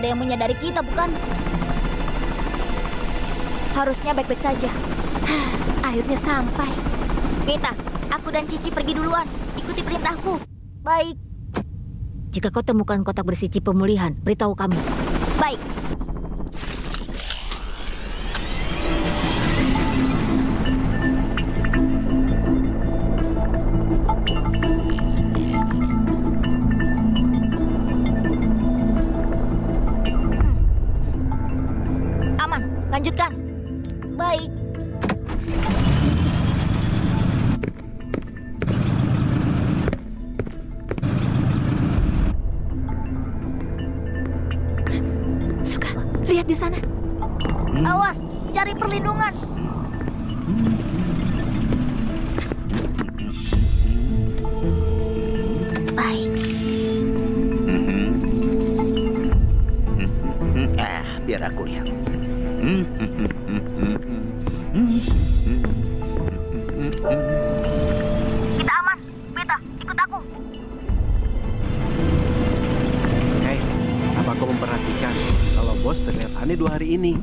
ada yang menyadari kita, bukan? Harusnya baik-baik saja. Akhirnya sampai. Kita, aku dan Cici pergi duluan. Ikuti perintahku. Baik. Jika kau temukan kotak berisi chip pemulihan, beritahu kami. Baik. Aman, lanjutkan. Baik. Suka, lihat di sana. Awas, cari perlindungan. Baik. Biar aku lihat. Kita aman. Beta, ikut aku. Hei, apa kau memperhatikan kalau bos terlihat aneh 2 hari ini?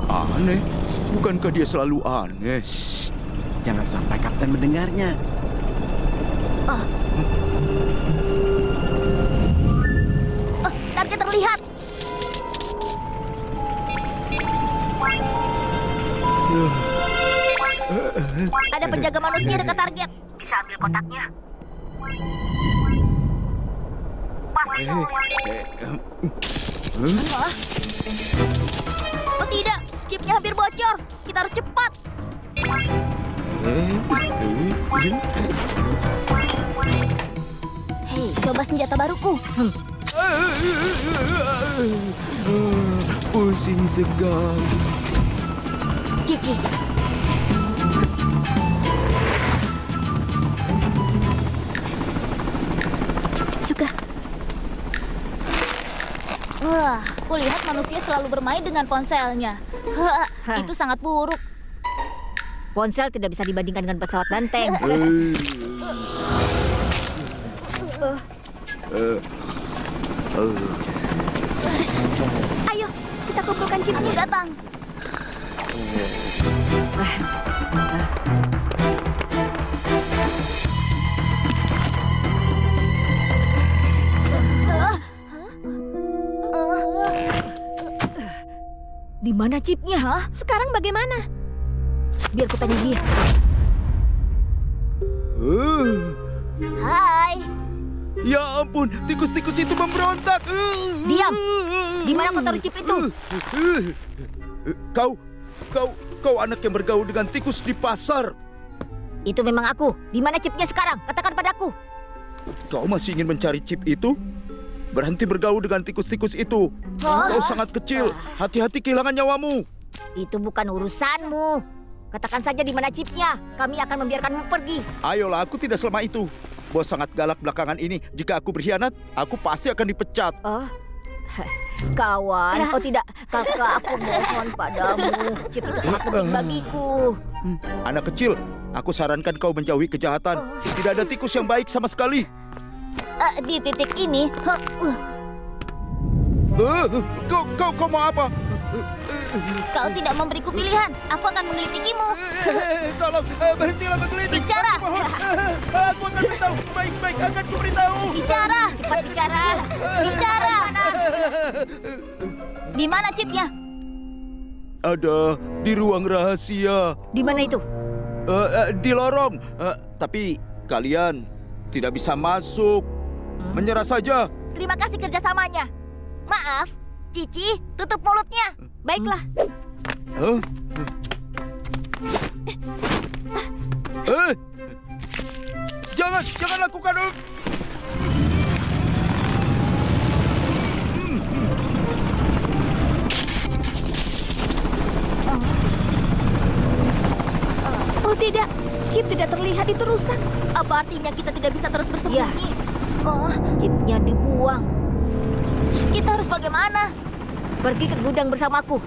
Aneh? Bukankah dia selalu aneh? Shh, jangan sampai kapten mendengarnya. Oh, target terlihat. Ada penjaga manusia dekat target. Bisa ambil kotaknya. Pas. Hah? Oh tidak, chipnya hampir bocor. Kita harus cepat. Hei, coba senjata baruku. Pusing sekali. Cici. Suka. Wah, kulihat manusia selalu bermain dengan ponselnya. Itu sangat buruk. Ponsel tidak bisa dibandingkan dengan pesawat dan tank. Ayo, kita kumpulkan chipnya. Datang. Di mana chipnya? Hah? Sekarang bagaimana? Biar ku tanya dia. Hai. Ya ampun, tikus-tikus itu memberontak. Diam! Di mana kau taruh chip itu? Kau anak yang bergaul dengan tikus di pasar. Itu memang aku. Di mana chipnya sekarang? Katakan padaku. Kau masih ingin mencari chip itu? Berhenti bergaul dengan tikus-tikus itu. Kau sangat kecil. Hati-hati kehilangan nyawamu. Itu bukan urusanmu. Katakan saja di mana chipnya. Kami akan membiarkanmu pergi. Ayolah, aku tidak selama itu. Bos sangat galak belakangan ini. Jika aku berkhianat, aku pasti akan dipecat. Oh, kawan. Oh tidak, kakak, aku mohon padamu. Chip itu sangat penting bagiku. Anak kecil, aku sarankan kau menjauhi kejahatan. Tidak ada tikus yang baik sama sekali. Di titik ini, Kau mau apa? kau tidak memberiku pilihan. Aku akan mengelitikimu. Tolong, berhentilah menggelitik. Bicara. Aku akan beritahu. Baik-baik, akan ku beritahu. Bicara. Cepat bicara. Bicara. Di mana chipnya? Ada di ruang rahasia. Di mana itu? Di lorong. Tapi kalian tidak bisa masuk. Menyerah saja. Terima kasih kerjasamanya. Maaf, Cici, tutup mulutnya. Baiklah. Huh? Jangan lakukan. Oh tidak, chip tidak terlihat, itu rusak. Apa artinya kita tidak bisa terus bersembunyi? Oh, Chipnya dibuang. kita harus bagaimana? Pergi ke gudang bersamaku.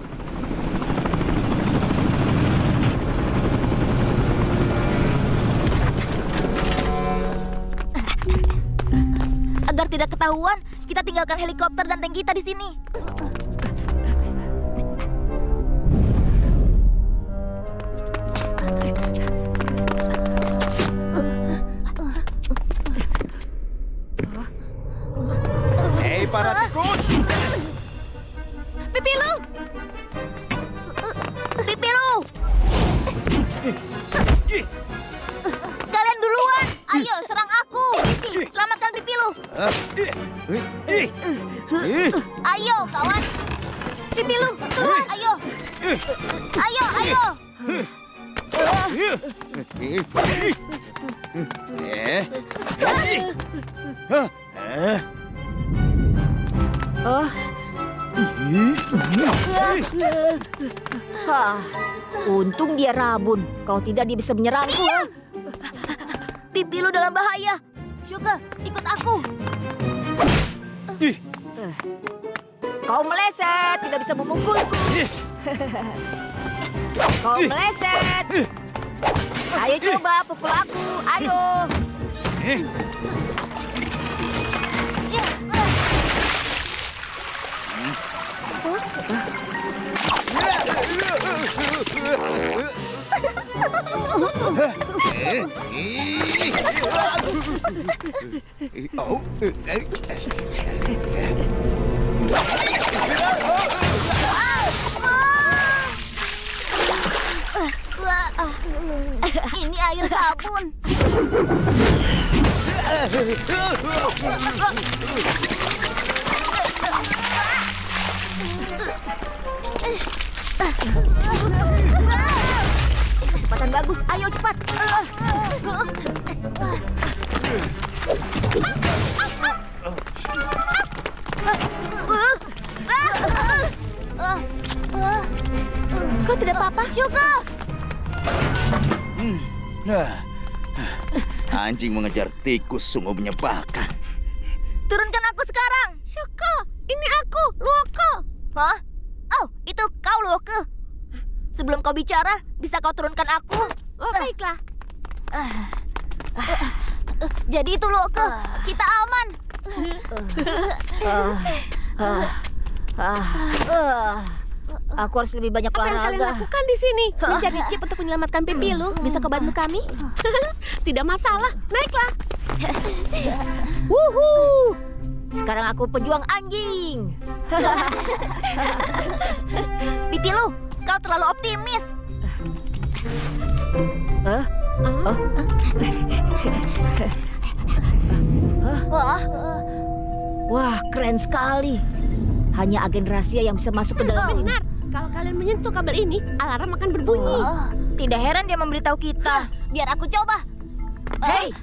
Agar tidak ketahuan, kita tinggalkan helikopter dan tank kita di sini. Hei para tikus! Pipilu! Pipilu! Kalian duluan! Ayo, serang aku. Selamatkan Pipilu! Ayo, kawan. Pipilu, keluar! Ayo. Ayo. Oh, untung dia rabun. Kalau tidak dia bisa menyerangku. Pipilu dalam bahaya! Sugar, ikut aku. Kau meleset, tidak bisa memukulku. Kau meleset. Ayo coba pukul aku. Ayo. Ini air sabun. Kesempatan bagus. Ayo cepat. Kau tidak apa-apa? Sugar. Anjing mengejar tikus sungguh menyebalkan. Turunkan aku sekarang! Syuko, ini aku, Luoko. Hah? Oh, itu kau, Luoko. Sebelum kau bicara, bisa kau turunkan aku? Oh, baiklah. Jadi itu Luoko, kita aman. Aku harus lebih banyak Apa yang kalian olahraga. lakukan di sini? Mencari chip untuk menyelamatkan Pipilu. Bisa kau bantu kami? Tidak masalah. Naiklah. Wuhu! Sekarang aku pejuang anjing. Pipilu, kau terlalu optimis. Wah, keren sekali. Hanya agen rahasia yang bisa masuk ke dalam sini. Benar. Kalau kalian menyentuh kabel ini, alarm akan berbunyi. Tidak heran dia memberitahu kita. Biar aku coba. Hei,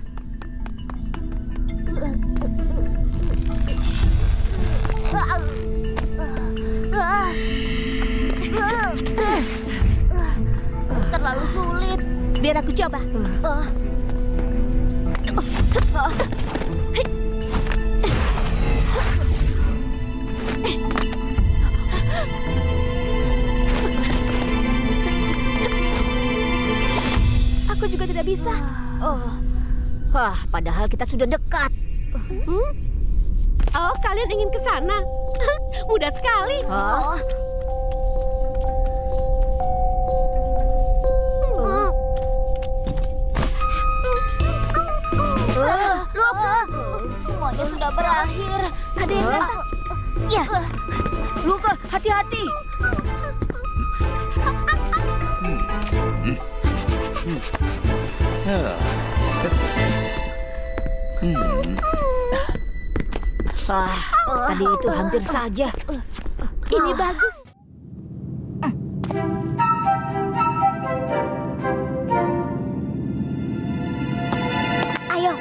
Terlalu sulit. Biar aku coba. Aku juga tidak bisa. wah, padahal kita sudah dekat. Oh, kalian ingin ke sana? Mudah sekali. Hah? Semuanya sudah berakhir. Ada yang datang. Ya, Luka, hati-hati. Tadi itu hampir saja. Ini bagus. ayo.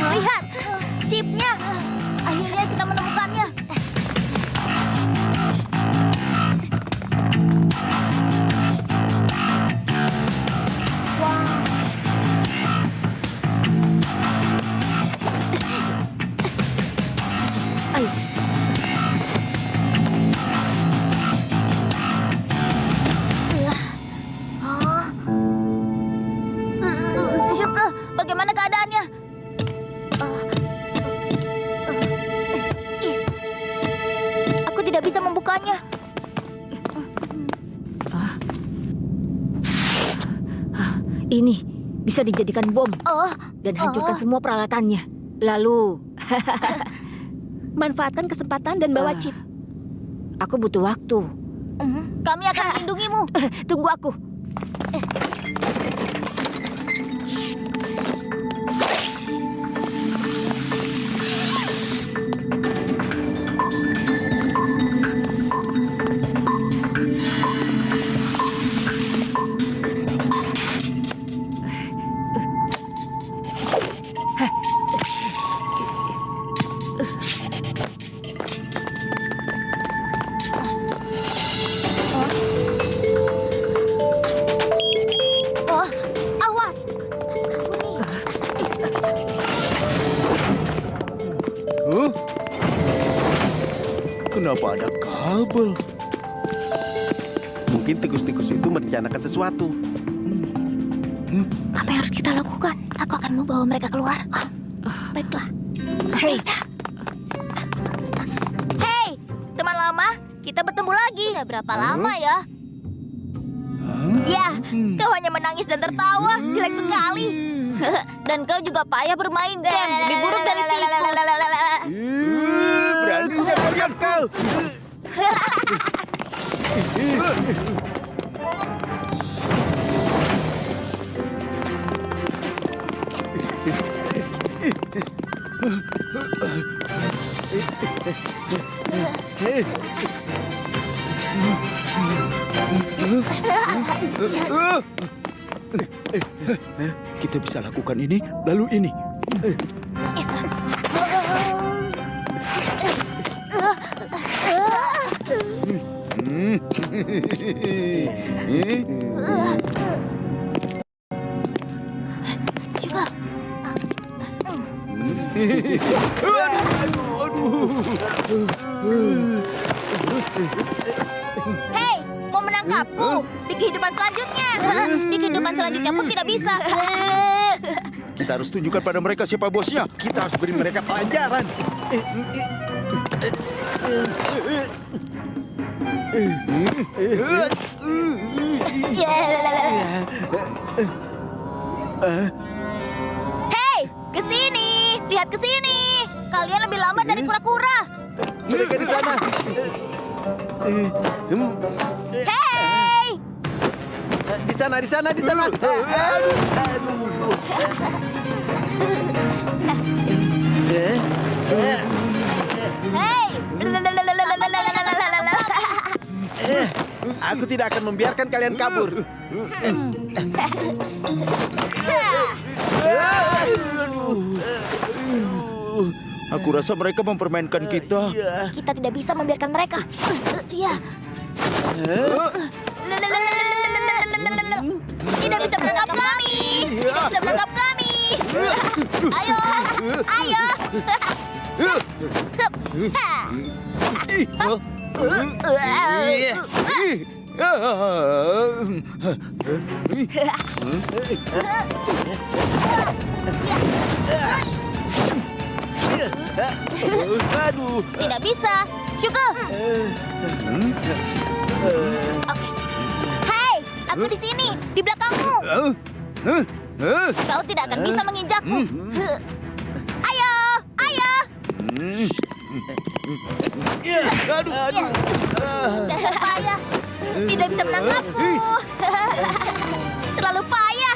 Lihat, chipnya. Akhirnya kita menemukannya. keadaannya? Aku tidak bisa membukanya. Ini bisa dijadikan bom Oh, dan hancurkan semua peralatannya. Lalu, Manfaatkan kesempatan dan bawa chip. aku butuh waktu. Kami akan melindungimu. Tunggu aku. oh, awas. Huh? Kenapa ada kabel? Mungkin tikus-tikus itu merencanakan sesuatu. Apa yang harus kita lakukan? Aku akan membawa mereka keluar. Baiklah. Hei, Hei, teman lama, kita bertemu lagi. Sudah berapa lama ya? Ya, kau hanya menangis dan tertawa. Jelek sekali. Dan kau juga payah bermain game. Lebih buruk dari tikus. Beraninya kalian kau. Kita bisa lakukan ini, lalu ini. Juga. Hei, mau menangkapku di kehidupan selanjutnya. Di kehidupan selanjutnya pun tidak bisa. Kita harus tunjukkan pada mereka siapa bosnya. Kita harus beri mereka pelajaran. Hei, ke sini. Lihat ke sini. Kalian lebih lambat dari kura-kura. Mereka di sana. Hei. Di sana, di sana, di sana. Hei, Aku tidak akan membiarkan kalian kabur. Aku rasa mereka mempermainkan kita. Kita tidak bisa membiarkan mereka. Ya. Tidak bisa menangkap kami. Tidak bisa menangkap kami. Ayo, ayo. Aduh. tidak bisa. Syukur. Oke. Hei, aku di sini, di belakangmu. Kau tidak akan bisa menginjakku. Ayo, ayo. Dasar payah. Tidak bisa menangkapku. Terlalu payah.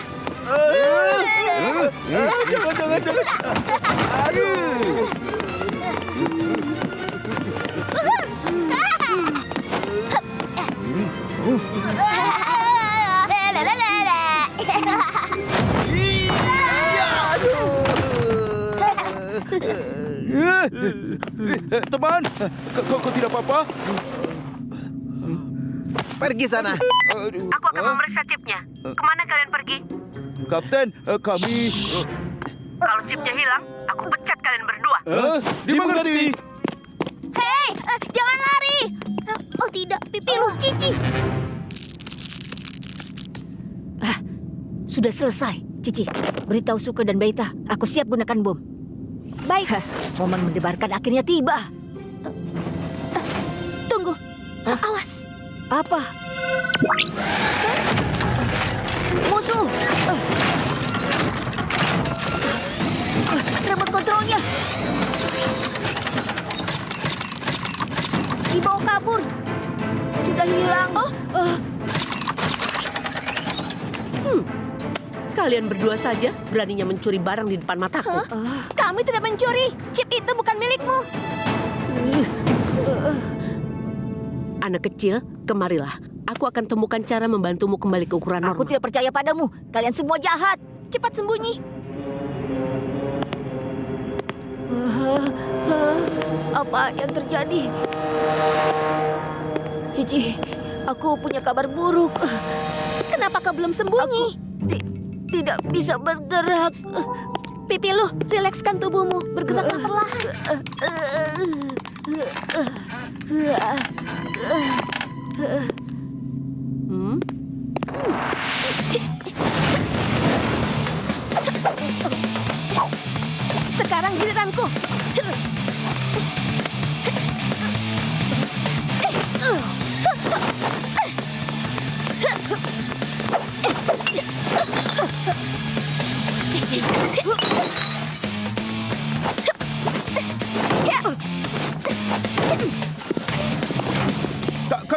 Teman, kau tidak apa-apa? Pergi sana. Aduh. Aku akan memeriksa chipnya. Kemana kalian pergi? Kapten, kami... Kalau chipnya hilang, aku pecat kalian berdua. Dimengerti. Hei, jangan lari. Oh tidak, pipimu Cici. sudah selesai. Cici, beritahu Suka dan Beita. Aku siap gunakan bom. Baik. Momen mendebarkan akhirnya tiba. Tunggu. Awas. Apa? Musuh! Remote kontrolnya! Dibawa kabur! Sudah hilang! Kalian berdua saja beraninya mencuri barang di depan mataku. Kami tidak mencuri. Chip itu bukan milikmu. Anak kecil, kemarilah. Aku akan temukan cara membantumu kembali ke ukuran normal. Aku tidak percaya padamu. Kalian semua jahat. Cepat sembunyi. Apa yang terjadi? Cici, aku punya kabar buruk. Kenapa kau belum sembunyi? Tidak bisa bergerak. Pipilu, rilekskan tubuhmu. Bergeraklah perlahan. Sekarang giliranku.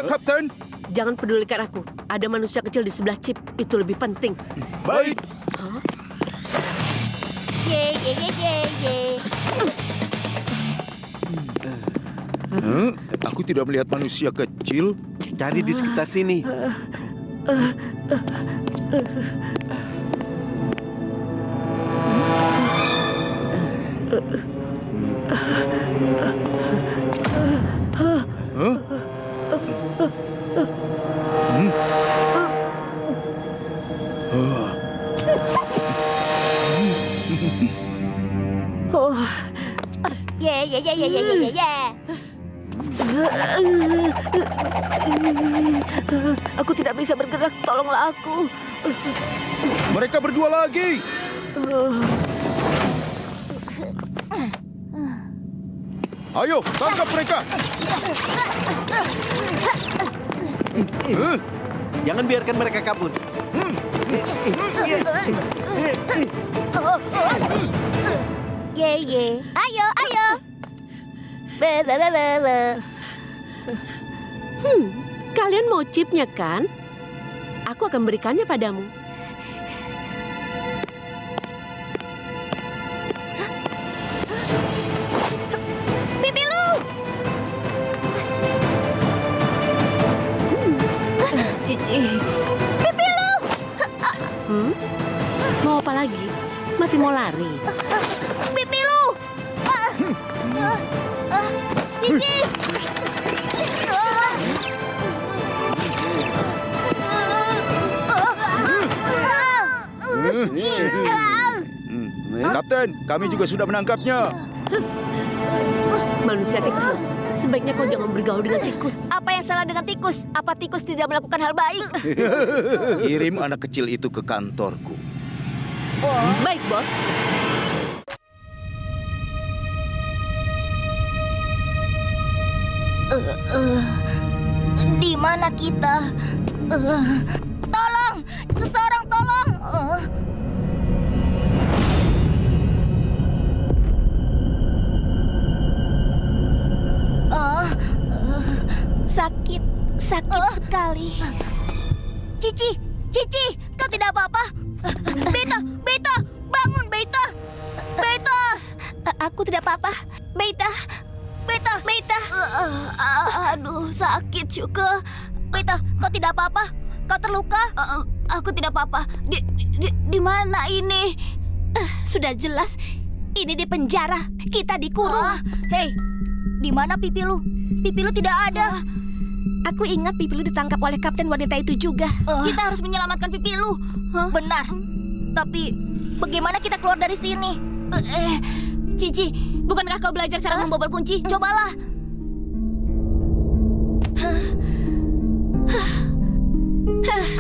Kapten. Jangan pedulikan aku. Ada manusia kecil di sebelah chip. Itu lebih penting. Baik. Ye. Aku tidak melihat manusia kecil. Cari di sekitar sini. Ye. Aku tidak bisa bergerak. Tolonglah aku. Mereka berdua lagi. Ayo, tangkap mereka. Jangan biarkan mereka kabur. Ye. Ayo. Kalian mau chipnya kan? Aku akan berikannya padamu. Pipilu. Cici. Pipilu. Mau apa lagi? Masih mau lari? Pipilu. Cici. Kapten, kami juga sudah menangkapnya. Manusia kecil, sebaiknya kau jangan bergaul dengan tikus. Apa yang salah dengan tikus? Apa tikus tidak melakukan hal baik? Kirim anak kecil itu ke kantorku. Baik, bos. Di mana kita? Tolong! Seseorang tolong! Sakit sekali. Cici, kau tidak apa-apa? Beita, bangun Beita. Aku tidak apa-apa. Beita. Aduh, sakit juga. Beita, kau tidak apa-apa? Kau terluka? Aku tidak apa-apa. Di mana ini? Sudah jelas, ini di penjara. Kita dikurung. Hei, di mana Pipilu? Pipilu tidak ada. Aku ingat Pipilu ditangkap oleh kapten wanita itu juga. Kita harus menyelamatkan Pipilu. Benar. Tapi bagaimana kita keluar dari sini? Cici, bukankah kau belajar cara membobol kunci? Cobalah.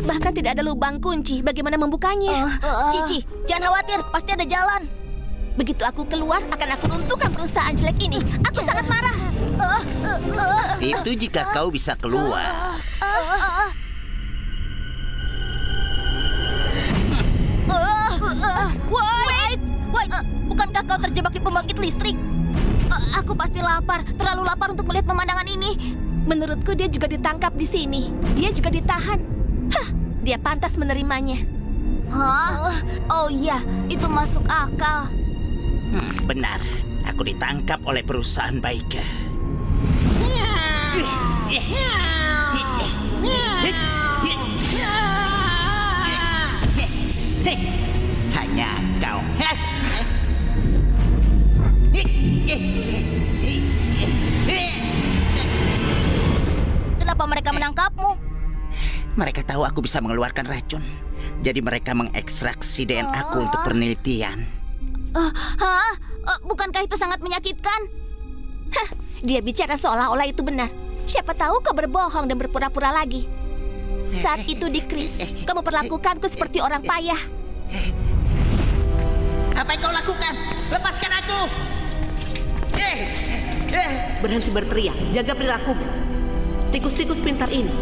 Bahkan tidak ada lubang kunci. Bagaimana membukanya? Cici, jangan khawatir, pasti ada jalan. Begitu aku keluar, akan aku runtuhkan perusahaan jelek ini. Aku sangat marah. Itu jika kau bisa keluar. Wait! Bukankah kau terjebak di pembangkit listrik? Aku pasti lapar, terlalu lapar untuk melihat pemandangan ini. Menurutku dia juga ditangkap di sini. Dia juga ditahan. Hah, dia pantas menerimanya. Hah? Oh iya, itu masuk akal. Benar, aku ditangkap oleh perusahaan Baike. Hanya kau. Kenapa mereka menangkapmu? Mereka tahu aku bisa mengeluarkan racun. Jadi mereka mengekstraksi DNA aku untuk penelitian. Hah? Bukankah itu sangat menyakitkan? Hah, dia bicara seolah-olah itu benar. Siapa tahu kau berbohong dan berpura-pura lagi. Saat itu di Kris, kau memperlakukanku seperti orang payah. Apa yang kau lakukan? Lepaskan aku! Berhenti berteriak, jaga perilakumu. Tikus-tikus pintar ini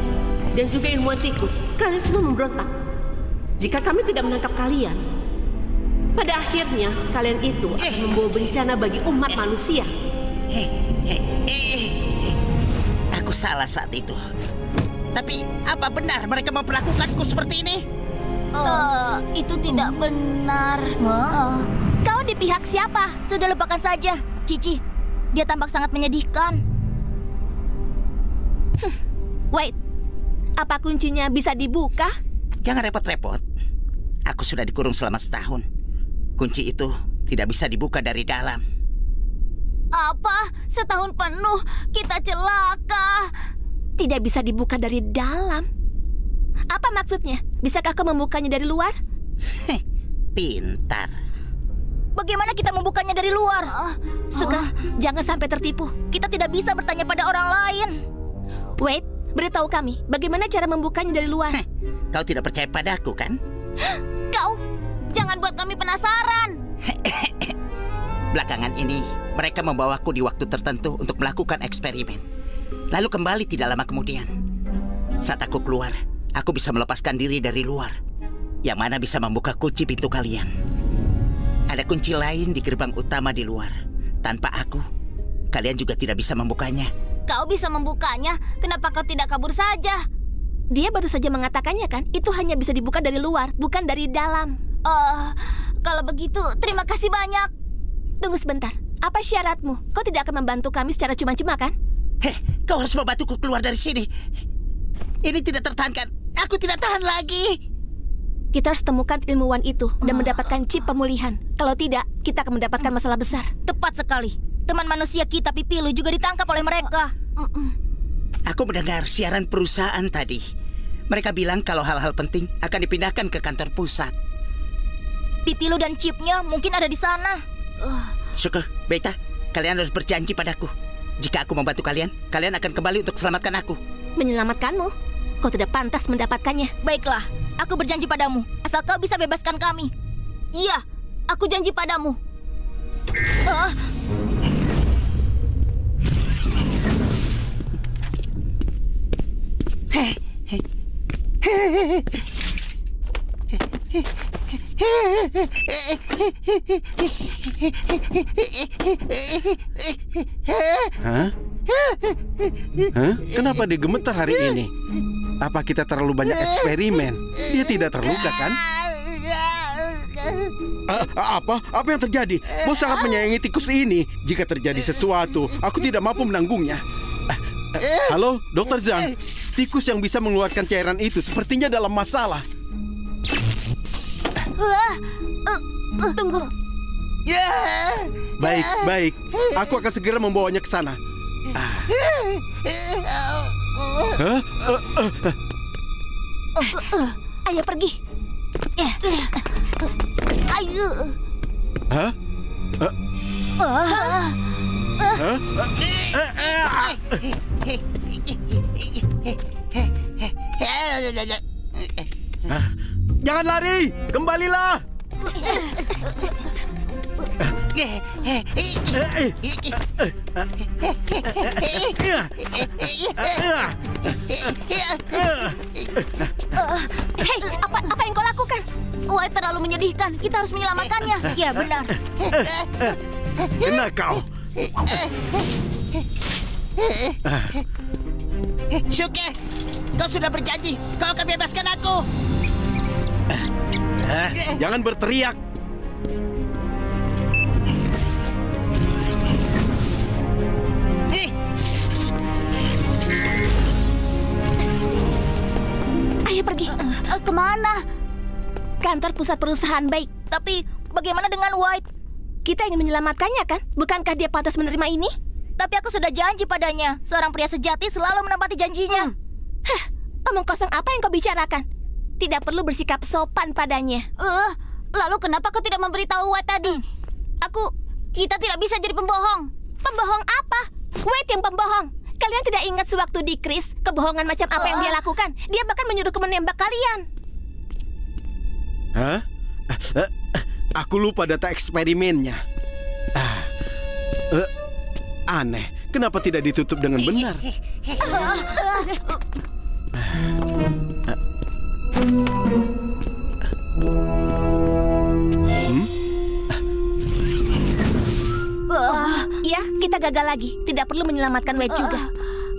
dan juga ilmuwan tikus, kalian semua memberontak. Jika kami tidak menangkap kalian, pada akhirnya kalian itu akan membawa bencana bagi umat manusia. Aku salah saat itu. Tapi apa benar mereka memperlakukanku seperti ini? Itu tidak benar. Kau di pihak siapa? Sudah lupakan saja, Cici. Dia tampak sangat menyedihkan. Wait, apa kuncinya bisa dibuka? Jangan repot-repot. Aku sudah dikurung selama setahun. Kunci itu tidak bisa dibuka dari dalam. Apa? Setahun penuh kita celaka. Tidak bisa dibuka dari dalam. Apa maksudnya? Bisakah kau membukanya dari luar? Pintar. Bagaimana kita membukanya dari luar? Suka, jangan sampai tertipu. Kita tidak bisa bertanya pada orang lain. Wait, beritahu kami, bagaimana cara membukanya dari luar? Kau tidak percaya padaku, kan? Kau, Jangan buat kami penasaran. Belakangan ini, mereka membawaku di waktu tertentu untuk melakukan eksperimen. Lalu kembali tidak lama kemudian. Saat aku keluar, aku bisa melepaskan diri dari luar. Yang mana bisa membuka kunci pintu kalian. Ada kunci lain di gerbang utama di luar. Tanpa aku, kalian juga tidak bisa membukanya. Kau bisa membukanya, kenapa kau tidak kabur saja? dia baru saja mengatakannya kan? Itu hanya bisa dibuka dari luar, bukan dari dalam. Kalau begitu, terima kasih banyak. Tunggu sebentar, apa syaratmu? Kau tidak akan membantu kami secara cuma-cuma kan? Kau harus membantuku keluar dari sini. Ini tidak tertahankan. Aku tidak tahan lagi. Kita harus temukan ilmuwan itu dan mendapatkan chip pemulihan. Kalau tidak, kita akan mendapatkan masalah besar. Tepat sekali. Teman manusia kita, Pipilu, juga ditangkap oleh mereka. Aku mendengar siaran perusahaan tadi. Mereka bilang kalau hal-hal penting akan dipindahkan ke kantor pusat. Pipilu dan chipnya mungkin ada di sana. Syukur, Beta, kalian harus berjanji padaku. Jika aku membantu kalian, kalian akan kembali untuk selamatkan aku. Menyelamatkanmu? Kau tidak pantas mendapatkannya. Baiklah, aku berjanji padamu, asal kau bisa bebaskan kami. Iya, aku janji padamu. Hah? Kenapa dia gemetar hari ini? Apa kita terlalu banyak eksperimen? Dia tidak terluka kan? Apa yang terjadi? Bos sangat menyayangi tikus ini. Jika terjadi sesuatu, aku tidak mampu menanggungnya. Halo, Dr. Zhang. Tikus yang bisa mengeluarkan cairan itu sepertinya dalam masalah. Tunggu. Baik. Aku akan segera membawanya ke sana. Ayo pergi. Ayo. Hah? Jangan lari, kembalilah. Hei, apa yang kau lakukan? White terlalu menyedihkan. Kita harus menyelamatkannya. Ya, benar. Kena kau. Shuke, kau sudah berjanji kau akan bebaskan aku. Jangan berteriak. Ayo pergi. Kemana? Kantor pusat perusahaan baik. Tapi bagaimana dengan White? Kita ingin menyelamatkannya kan? Bukankah dia pantas menerima ini? Tapi aku sudah janji padanya. Seorang pria sejati selalu menepati janjinya. Hah, omong kosong apa yang kau bicarakan? Tidak perlu bersikap sopan padanya. Lalu kenapa kau tidak memberitahu White tadi? Kita tidak bisa jadi pembohong. Pembohong apa? Wait yang pembohong. Kalian tidak ingat sewaktu di Chris, kebohongan macam apa yang dia lakukan? Dia bahkan menyuruhku menembak kalian. Hah? Aku lupa data eksperimennya. Aneh, kenapa tidak ditutup dengan benar? Ya, kita gagal lagi. Tidak perlu menyelamatkan Wade juga.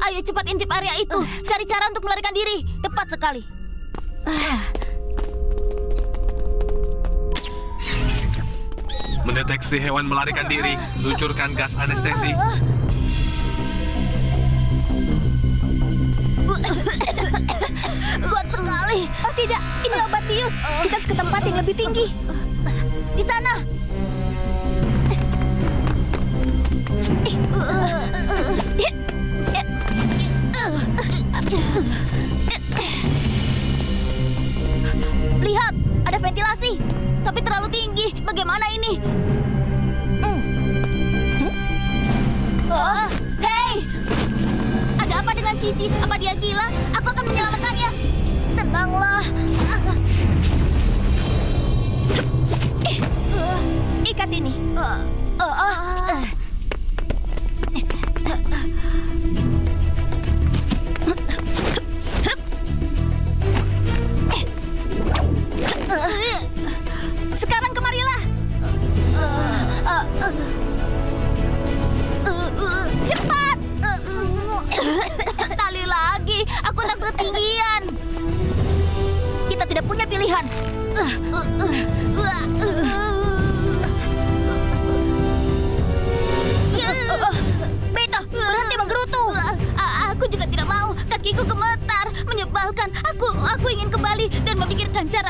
Ayo cepat intip area itu. Cari cara untuk melarikan diri. Tepat sekali. Mendeteksi hewan melarikan diri, luncurkan gas anestesi. Kuat sekali. Oh tidak, ini obat bius. Kita harus ke tempat yang lebih tinggi. Di sana. Lihat, ada ventilasi. Tapi terlalu tinggi. Bagaimana ini? Hei! Ada apa dengan Cici? Apa dia gila? Aku akan menyelamatkannya. Tenanglah. Ikat ini. Sekarang kemarilah. Cepat. Kali lagi, aku takut ketinggian. Kita tidak punya pilihan. Beta, berhenti menggerutu. Aku juga tidak mau. Kakiku gemetar, menyebalkan. Aku ingin kembali dan memikirkan cara